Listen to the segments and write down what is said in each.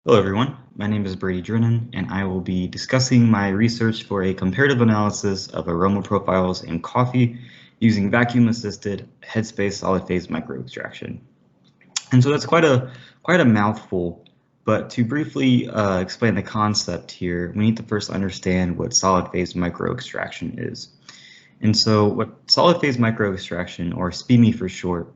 Hello everyone, my name is Brady Drennan, and I will be discussing my research for a comparative analysis of aroma profiles in coffee using vacuum-assisted Headspace solid phase microextraction. And so that's quite a mouthful, but to briefly explain the concept here, we need to first understand what solid phase microextraction is. And so what solid phase microextraction, or SPME for short,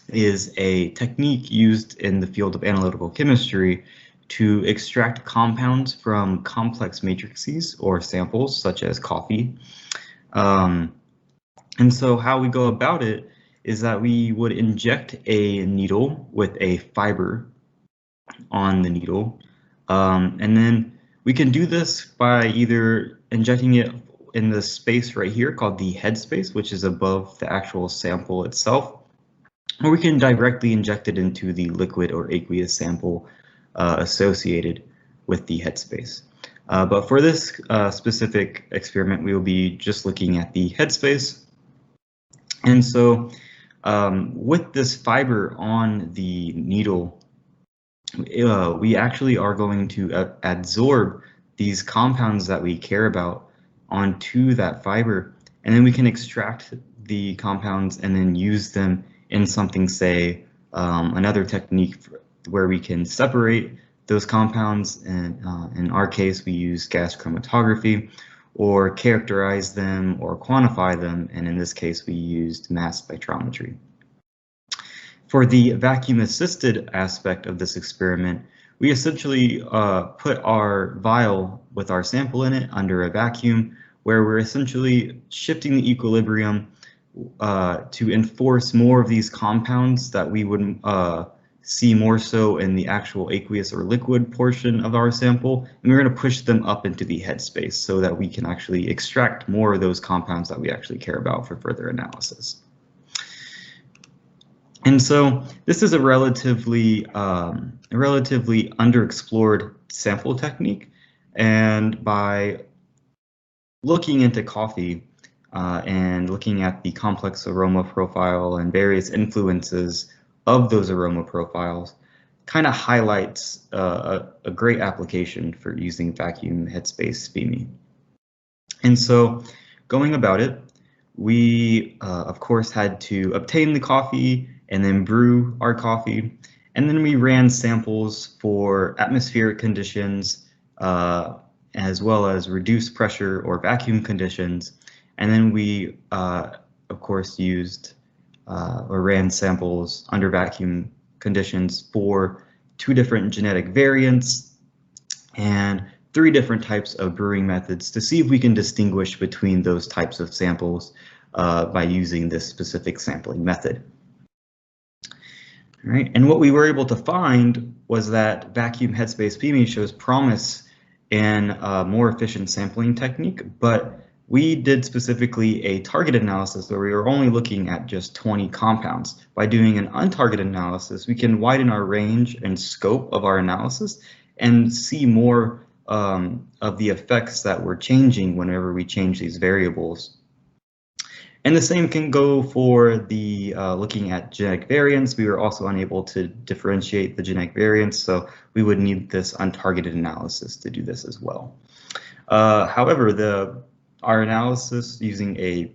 is a technique used in the field of analytical chemistry to extract compounds from complex matrices or samples such as coffee. And so how we go about it is that we would inject a needle with a fiber on the needle. And then we can do this by either injecting it in the space right here called the headspace, which is above the actual sample itself, or we can directly inject it into the liquid or aqueous sample associated with the headspace. But for this specific experiment, we will be just looking at the headspace. And so with this fiber on the needle, we actually are going to absorb these compounds that we care about onto that fiber, and then we can extract the compounds and then use them in something, say, another technique where we can separate those compounds, and in our case we use gas chromatography, or characterize them or quantify them, and in this case we used mass spectrometry. For the vacuum-assisted aspect of this experiment, we essentially put our vial with our sample in it under a vacuum, where we're essentially shifting the equilibrium to enforce more of these compounds that we would see more so in the actual aqueous or liquid portion of our sample, and we're going to push them up into the headspace so that we can actually extract more of those compounds that we actually care about for further analysis. And so this is a relatively underexplored sample technique, and by looking into coffee and looking at the complex aroma profile and various influences of those aroma profiles, kind of highlights a great application for using vacuum headspace SPME. And so going about it, we of course had to obtain the coffee and then brew our coffee, and then we ran samples for atmospheric conditions as well as reduced pressure or vacuum conditions. And then we, of course, used or ran samples under vacuum conditions for 2 different genetic variants and 3 different types of brewing methods to see if we can distinguish between those types of samples by using this specific sampling method. All right, and what we were able to find was that vacuum headspace SPME shows promise in a more efficient sampling technique, but we did specifically a targeted analysis where we were only looking at just 20 compounds. By doing an untargeted analysis, we can widen our range and scope of our analysis and see more of the effects that we're changing whenever we change these variables. And the same can go for the looking at genetic variants. We were also unable to differentiate the genetic variants, so we would need this untargeted analysis to do this as well. However, our analysis using a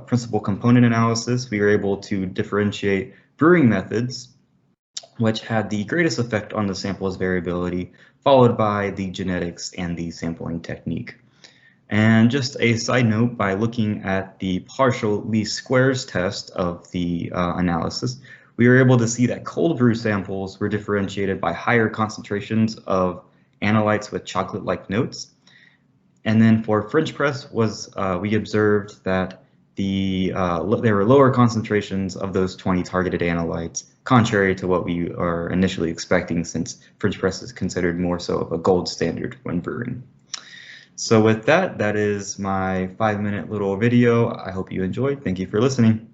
principal component analysis, we were able to differentiate brewing methods, which had the greatest effect on the sample's variability, followed by the genetics and the sampling technique. And just a side note, by looking at the partial least squares test of the analysis, we were able to see that cold brew samples were differentiated by higher concentrations of analytes with chocolate-like notes. And then for French press we observed that there were lower concentrations of those 20 targeted analytes, contrary to what we are initially expecting, since French press is considered more so of a gold standard when brewing. So with that, that is my 5-minute little video. I hope you enjoyed. Thank you for listening.